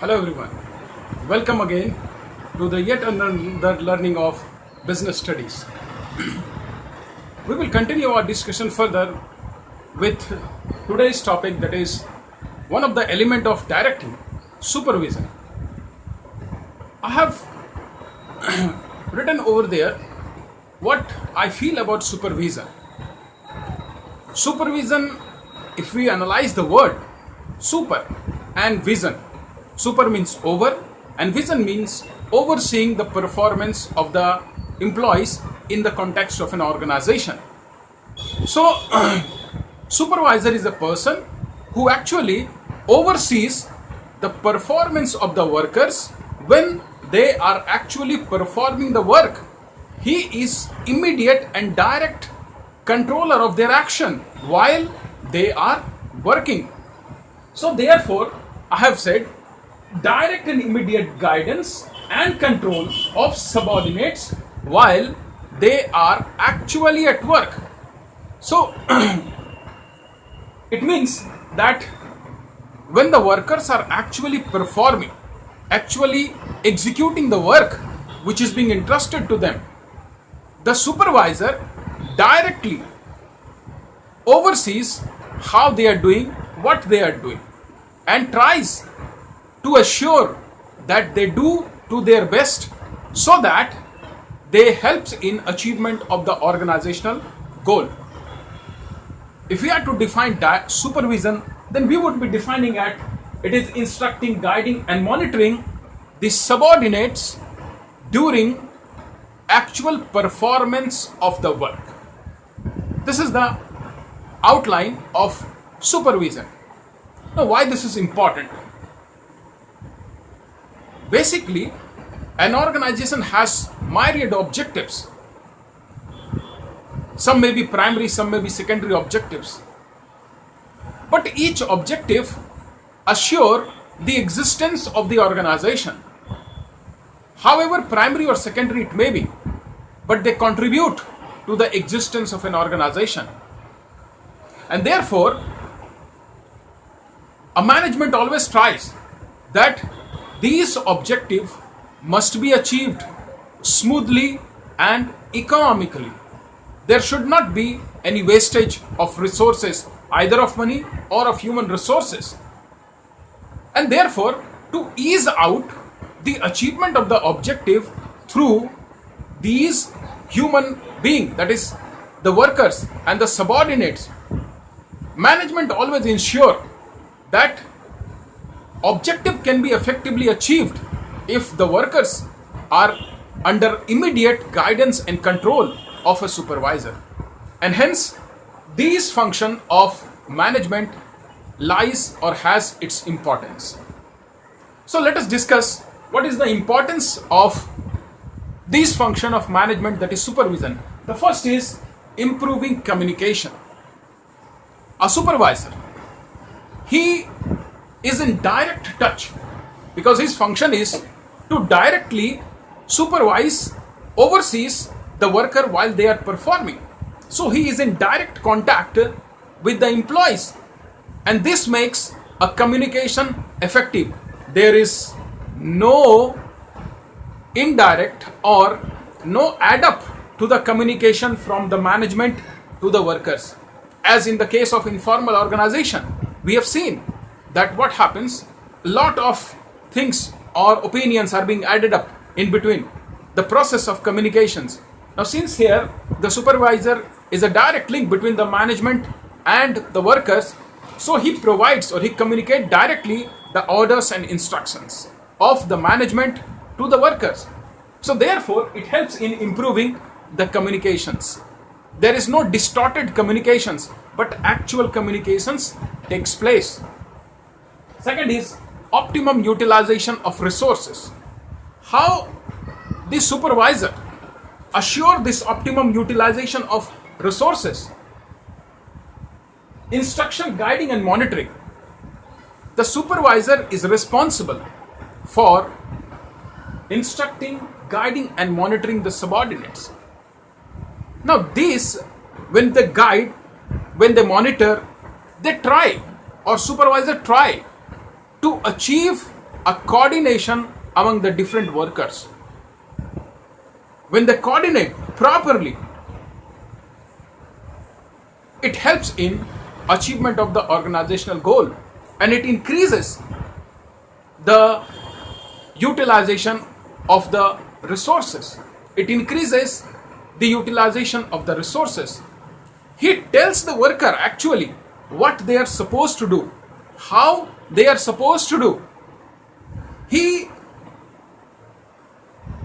Hello everyone. Welcome again to the yet another learning of business studies. We will continue our discussion further with today's topic, that is one of the element of directing, supervision. I have written over there what I feel about supervision. Supervision, if we analyze the word super and vision, super means over and vision means overseeing the performance of the employees in the context of an organization. So, supervisor is a person who actually oversees the performance of the workers when they are actually performing the work. He is immediate and direct controller of their action while they are working. So therefore, I have said direct and immediate guidance and control of subordinates while they are actually at work. So it means that when the workers are actually performing, actually executing the work which is being entrusted to them, the supervisor directly oversees how they are doing, what they are doing, and tries to assure that they do to their best so that they helps in achievement of the organizational goal. If we are to define supervision, then we would be defining it is instructing, guiding and monitoring the subordinates during actual performance of the work. This is the outline of supervision. Now, why this is important? Basically, an organization has myriad objectives. Some may be primary, some may be secondary objectives. But each objective assure the existence of the organization. However primary or secondary it may be, but they contribute to the existence of an organization. And therefore, a management always tries that these objectives must be achieved smoothly and economically. There should not be any wastage of resources, either of money or of human resources. And therefore, to ease out the achievement of the objective through these human beings, that is the workers and the subordinates, management always ensure that objective can be effectively achieved if the workers are under immediate guidance and control of a supervisor. And hence, these function of management lies or has its importance. So let us discuss what is the importance of this function of management, that is supervision. The first is improving communication. A supervisor, he is in direct touch because his function is to directly supervise, oversees the worker while they are performing. So he is in direct contact with the employees, and this makes a communication effective. There is no indirect or no add up to the communication from the management to the workers. As in the case of informal organization, we have seen that what happens, a lot of things or opinions are being added up in between the process of communications. Now, since here the supervisor is a direct link between the management and the workers, so he provides or he communicates directly the orders and instructions of the management to the workers. So therefore, it helps in improving the communications. There is no distorted communications, but actual communications takes place. Second is optimum utilization of resources. How the supervisor assure this optimum utilization of resources? Instruction, guiding and monitoring. The supervisor is responsible for instructing, guiding and monitoring the subordinates. Now these, when they guide, when they monitor, they try or supervisor try to achieve a coordination among the different workers. When they coordinate properly, it helps in achievement of the organizational goal, and it increases the utilization of the resources. It increases the utilization of the resources. He tells the worker actually what they are supposed to do, how they are supposed to do. He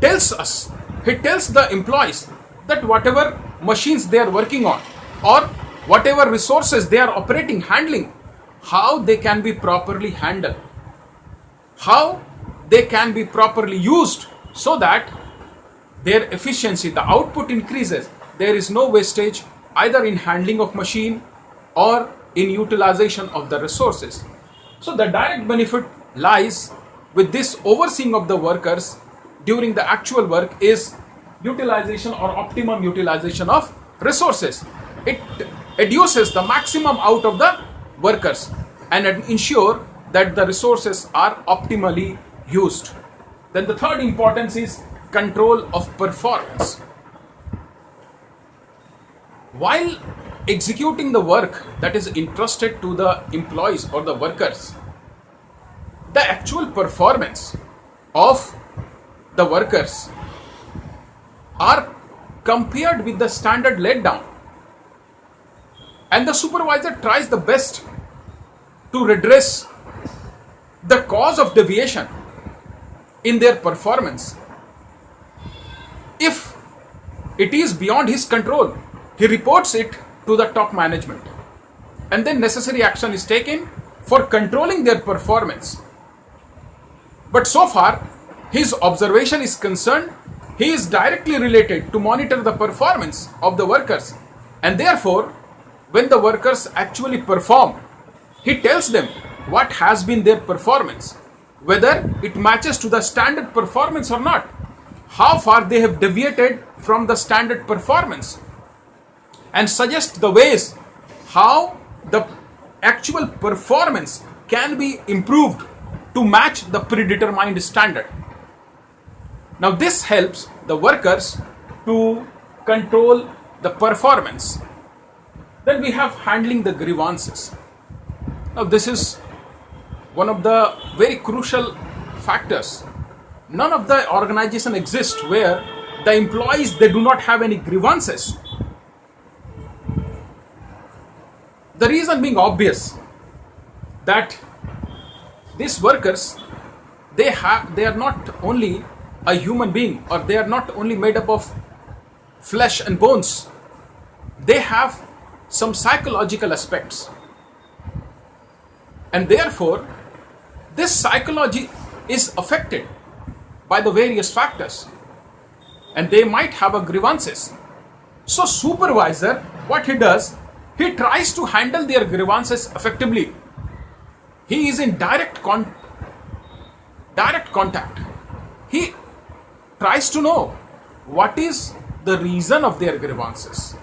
tells us, he tells the employees that whatever machines they are working on or whatever resources they are operating, handling, how they can be properly handled, how they can be properly used so that their efficiency, the output increases. There is no wastage either in handling of machine or in utilization of the resources. So the direct benefit lies with this overseeing of the workers during the actual work is utilization or optimum utilization of resources. It educes the maximum out of the workers and ensure that the resources are optimally used. Then the third importance is control of performance. While executing the work that is entrusted to the employees or the workers, the actual performance of the workers are compared with the standard laid down, and the supervisor tries the best to redress the cause of deviation in their performance. If it is beyond his control, he reports it to the top management, and then necessary action is taken for controlling their performance. But so far, his observation is concerned, he is directly related to monitor the performance of the workers, and therefore, when the workers actually perform, he tells them what has been their performance, whether it matches to the standard performance or not, how far they have deviated from the standard performance, and suggest the ways how the actual performance can be improved to match the predetermined standard. Now this helps the workers to control the performance. Then we have handling the grievances. Now this is one of the very crucial factors. None of the organization exists where the employees, they do not have any grievances. The reason being obvious that these workers, they are not only a human being, or they are not only made up of flesh and bones. They have some psychological aspects, and therefore this psychology is affected by the various factors, and they might have a grievances. So supervisor, what he does, he tries to handle their grievances effectively. He is in direct contact. He tries to know what is the reason of their grievances.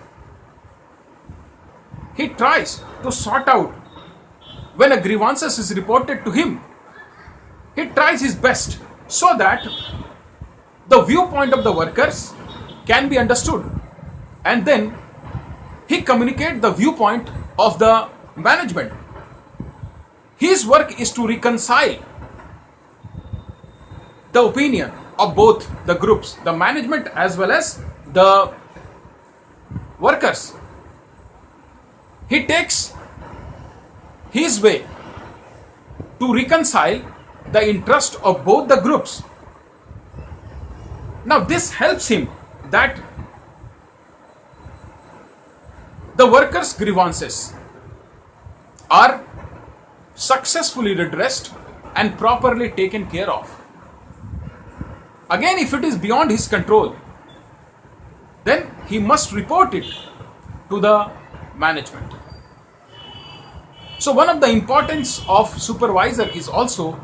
He tries to sort out when a grievances is reported to him. He tries his best so that the viewpoint of the workers can be understood, and then he communicates the viewpoint of the management. His work is to reconcile the opinion of both the groups, the management as well as the workers. He takes his way to reconcile the interest of both the groups. Now this helps him that the workers' grievances are successfully redressed and properly taken care of. Again, if it is beyond his control, then he must report it to the management. So one of the importance of supervisor is also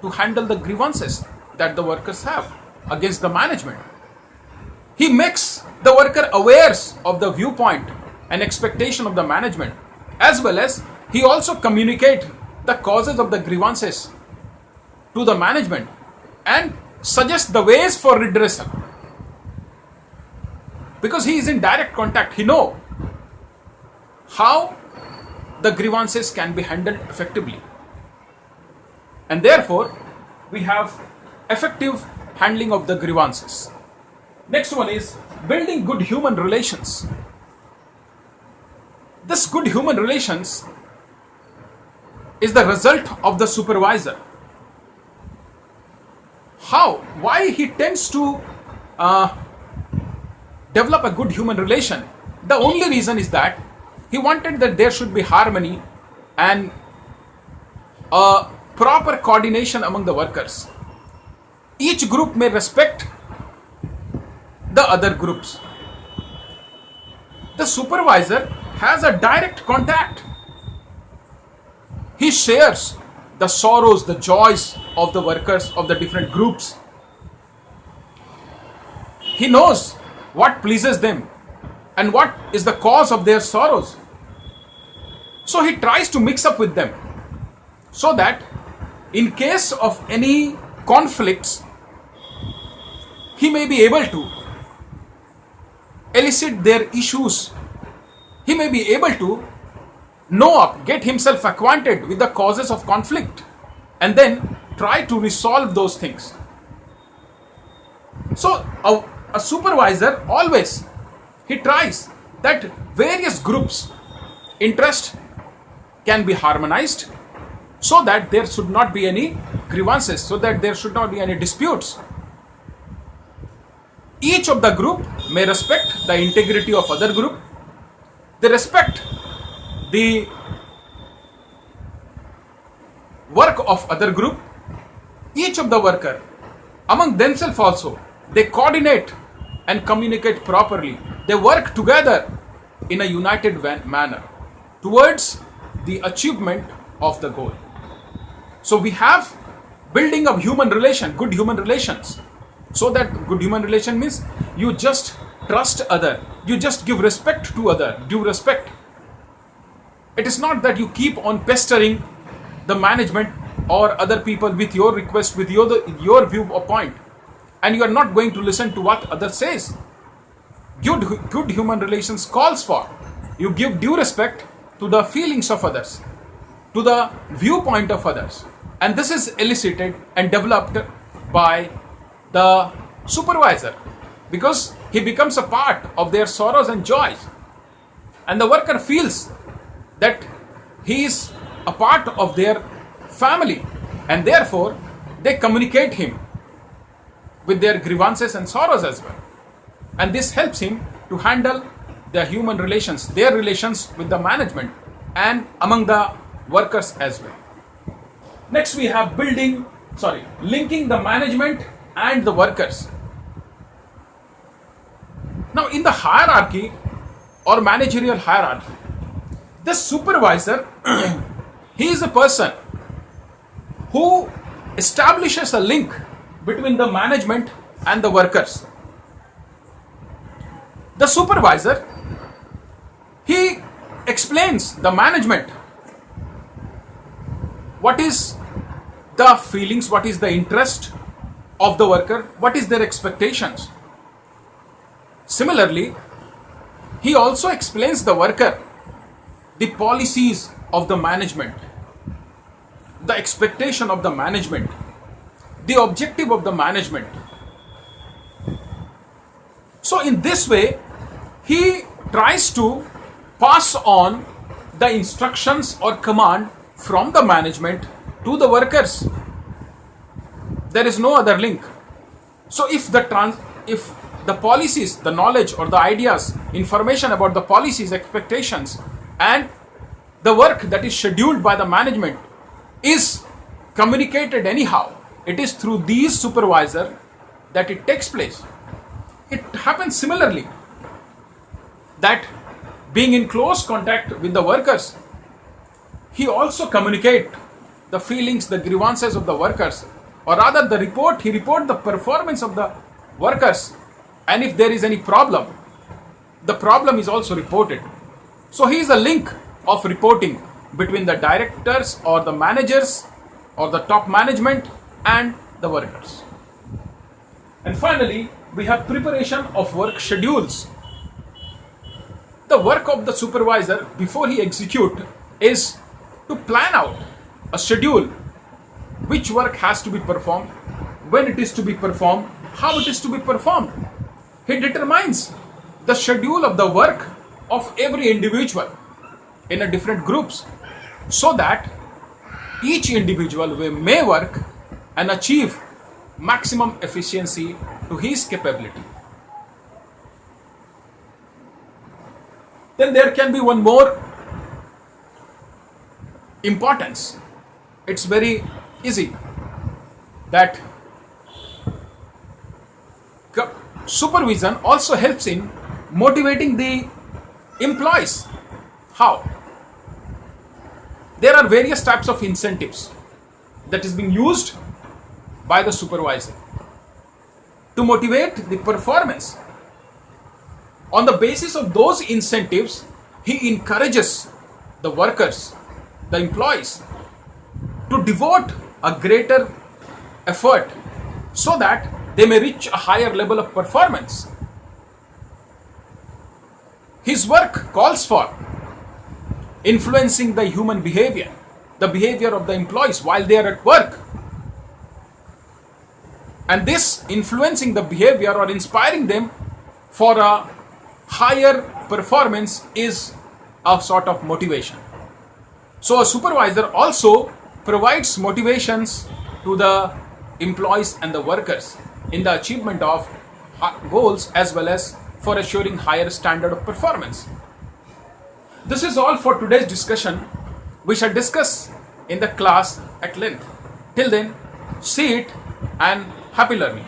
to handle the grievances that the workers have against the management. He makes the worker aware of the viewpoint and expectation of the management, as well as he also communicates the causes of the grievances to the management and suggest the ways for redressal. Because he is in direct contact, he know how the grievances can be handled effectively. And therefore, we have effective handling of the grievances. Next one is building good human relations. This good human relations is the result of the supervisor. How? Why he tends to develop a good human relation? The only reason is that he wanted that there should be harmony and proper coordination among the workers. Each group may respect the other groups. The supervisor has a direct contact. He shares the sorrows, the joys of the workers of the different groups. He knows what pleases them and what is the cause of their sorrows. So he tries to mix up with them so that in case of any conflicts, he may be able to elicit their issues. He may be able to get himself acquainted with the causes of conflict and then try to resolve those things. So a supervisor always, he tries that various groups' interest can be harmonized so that there should not be any grievances, so that there should not be any disputes. Each of the group may respect the integrity of other group. They respect the work of other group. Each of the worker among themselves also, they coordinate and communicate properly. They work together in a united manner towards the achievement of the goal. So we have building of human relation, good human relations. So that good human relation means you just trust other, you just give respect to other, due respect. It is not that you keep on pestering the management or other people with your request, with your viewpoint, and you are not going to listen to what others says. Good human relations calls for you give due respect to the feelings of others, to the viewpoint of others, and this is elicited and developed by the supervisor because he becomes a part of their sorrows and joys, and the worker feels that he is a part of their family, and therefore they communicate him with their grievances and sorrows as well, and this helps him to handle the human relations, their relations with the management and among the workers as well. Next we have linking the management and the workers. Now in the hierarchy or managerial hierarchy, the supervisor he is a person who establishes a link between the management and the workers. The supervisor, he explains the management what is the feelings, what is the interest of the worker, what is their expectations. Similarly, he also explains the worker the policies of the management, the expectation of the management, the objective of the management. So in this way, he tries to pass on the instructions or command from the management to the workers. There is no other link. So if the policies, the knowledge or the ideas, information about the policies, expectations and the work that is scheduled by the management is communicated anyhow, it is through these supervisor that it takes place. It happens similarly that being in close contact with the workers, he also communicate the feelings, the grievances of the workers, or rather he report the performance of the workers, and if there is any problem, the problem is also reported. So he is a link of reporting between the directors or the managers or the top management and the workers. And finally, we have preparation of work schedules. The work of the supervisor before he execute is to plan out a schedule, which work has to be performed, when it is to be performed, how it is to be performed. He determines the schedule of the work of every individual in a different groups, so that each individual may work and achieve maximum efficiency to his capability. Then there can be one more importance. It's very easy that supervision also helps in motivating the employees. How? There are various types of incentives that is being used by the supervisor to motivate the performance. On the basis of those incentives, he encourages the workers, the employees, to devote a greater effort so that they may reach a higher level of performance. His work calls for influencing the human behavior, the behavior of the employees while they are at work. And this influencing the behavior or inspiring them for a higher performance is a sort of motivation. So a supervisor also provides motivations to the employees and the workers in the achievement of goals, as well as for assuring higher standard of performance. This is all for today's discussion. We shall discuss in the class at length. Till then, see it and happy learning.